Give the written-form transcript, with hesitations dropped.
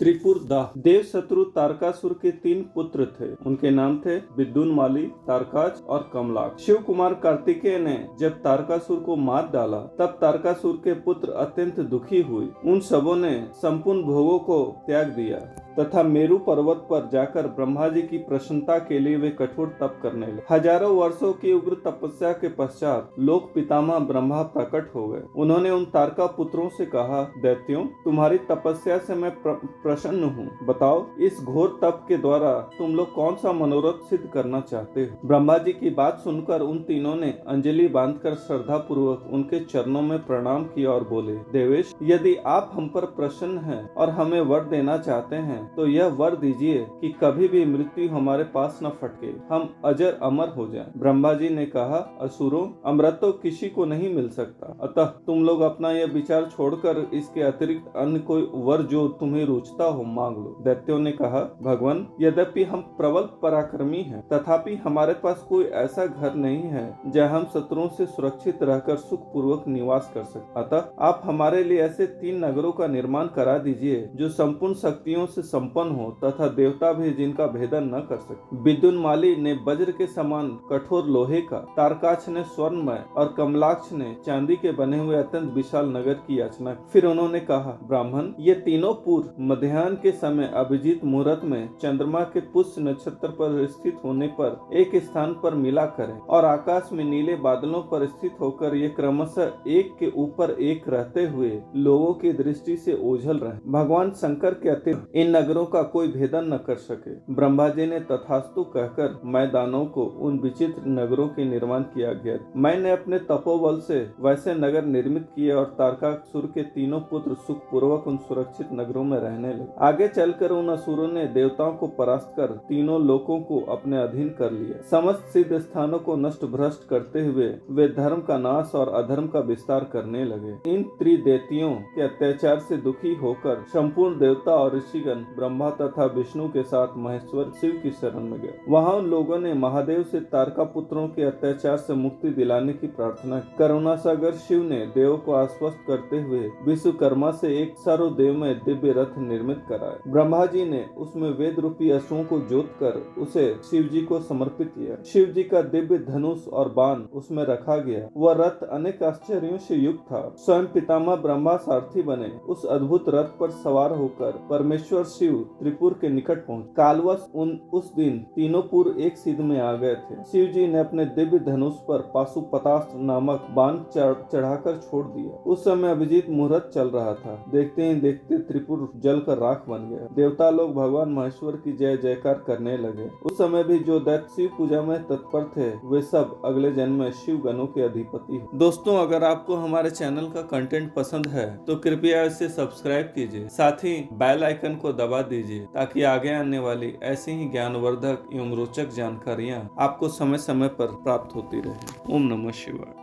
त्रिपुरदाह देव शत्रु तारकासुर के 3 पुत्र थे। उनके नाम थे विद्युन्माली, तारकाच और कमलाक्ष। शिव कुमार कार्तिकेय ने जब तारकासुर को मार डाला तब तारकासुर के पुत्र अत्यंत दुखी हुए। उन सबों ने संपूर्ण भोगों को त्याग दिया तथा मेरु पर्वत पर जाकर ब्रह्मा जी की प्रसन्नता के लिए वे कठोर तप करने लगे। हजारों वर्षों की उग्र तपस्या के पश्चात लोक पितामह ब्रह्मा प्रकट हो गए। उन्होंने उन तारका पुत्रों से कहा, दैत्यों, तुम्हारी तपस्या से मैं प्रसन्न हूँ। बताओ, इस घोर तप के द्वारा तुम लोग कौन सा मनोरथ सिद्ध करना चाहते हो? ब्रह्मा जी की बात सुनकर उन तीनों ने अंजलि बांधकर श्रद्धा पूर्वक उनके चरणों में प्रणाम किया और बोले, देवेश, यदि आप हम पर प्रसन्न हैं और हमें वर देना चाहते हैं तो यह वर दीजिए कि कभी भी मृत्यु हमारे पास न फटके, हम अजर अमर हो जाएं। ब्रह्मा जी ने कहा, असुरों, अमृत तो किसी को नहीं मिल सकता, अतः तुम लोग अपना यह विचार छोड़कर इसके अतिरिक्त अन्य कोई वर जो तुम्हें रुचता हो मांग लो। दैत्यों ने कहा, भगवान, यद्यपि हम प्रबल पराक्रमी हैं, तथापि हमारे पास कोई ऐसा घर नहीं है जहाँ हम शत्रुओं से सुरक्षित रहकर सुख पूर्वक निवास कर सकें। अतः आप हमारे लिए ऐसे 3 नगरों का निर्माण करा दीजिए जो संपूर्ण शक्तियों से संपन्न हो तथा देवता भी जिनका भेदन न कर सके। विद्युन्माली ने वज्र के समान कठोर लोहे का, तारकाक्ष ने स्वर्णमय और कमलाक्ष ने चांदी के बने हुए अत्यंत विशाल नगर की याचना। फिर उन्होंने कहा, ब्राह्मण, ये तीनों पूर्व मध्याह्न के समय अभिजीत मुहूर्त में चंद्रमा के पुष्य नक्षत्र पर स्थित होने पर एक स्थान पर मिला करें और आकाश में नीले बादलों पर स्थित होकर ये क्रमशः एक के ऊपर एक रहते हुए लोगों की दृष्टि से ओझल रहे। भगवान शंकर के अतिरिक्त इन नगरों का कोई भेदन न कर सके। ब्रह्मा जी ने तथास्तु कहकर मैदानों को उन विचित्र नगरों के निर्माण किया गया। मैंने अपने तपोबल से वैसे नगर निर्मित किए और तारकासुर के तीनों पुत्र सुख पूर्वक उन सुरक्षित नगरों में रहने लगे। आगे चलकर उन असुरों ने देवताओं को परास्त कर तीनों लोकों को अपने अधीन कर लिया। समस्त सिद्ध स्थानों को नष्ट भ्रष्ट करते हुए वे धर्म का नाश और अधर्म का विस्तार करने लगे। इन त्रिदेतियों के अत्याचार से दुखी होकर संपूर्ण देवता और ऋषिगण ब्रह्मा तथा विष्णु के साथ महेश्वर शिव की शरण में गए। वहां उन लोगों ने महादेव से तारका पुत्रों के अत्याचार से मुक्ति दिलाने की प्रार्थना की। करुणा सागर शिव ने देव को आश्वस्त करते हुए विश्वकर्मा से एक सर्वदेवमय दिव्य रथ निर्मित कराया। ब्रह्मा जी ने उसमें वेद रूपी अश्वों को जोत कर उसे शिव जी को समर्पित किया। शिव जी का दिव्य धनुष और बाण उसमें रखा गया। वह रथ अनेक आश्चर्यों से युक्त था। स्वयं पितामह ब्रह्मा सारथी बने। उस अद्भुत रथ पर सवार होकर परमेश्वर शिव त्रिपुर के निकट पहुंचे। कालवश उस दिन तीनों पुर एक सिद्ध में आ गए थे। शिव जी ने अपने दिव्य धनुष पर पाशुपतास्त्र नामक बाण चढ़ाकर छोड़ दिया। उस समय अभिजीत मुहूर्त चल रहा था। देखते ही देखते त्रिपुर जलकर राख बन गया। देवता लोग भगवान महेश्वर की जय जयकार करने लगे। उस समय भी जो दैत्य शिव पूजा में तत्पर थे वे सब अगले जन्म में शिव गणों के अधिपति। दोस्तों, अगर आपको हमारे चैनल का कंटेंट पसंद है तो कृपया इसे सब्सक्राइब कीजिए, साथ ही बेल आइकन को दबा दीजिए ताकि आगे आने वाली ऐसी ही ज्ञानवर्धक एवं रोचक जानकारियाँ आपको समय समय पर प्राप्त होती रहे। ओम नमः शिवाय।